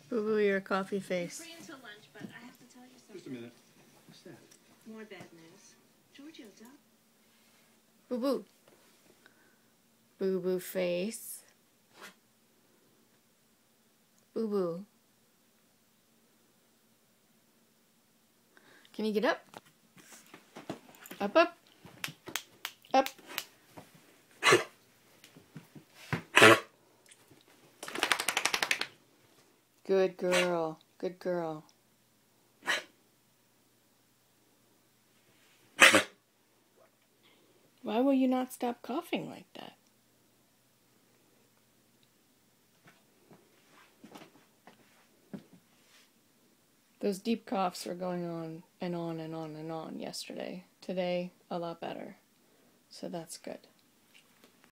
Boo Boo, your coffee face. Free until lunch, but I have to tell you something. Just a minute. What's that? More bad news. Giorgio's up. Boo Boo. Boo Boo face. Boo Boo. Can you get up? Up, up. Up. Good girl. Good girl. Why will you not stop coughing like that? Those deep coughs were going on and on and on and on yesterday. Today, a lot better. So that's good.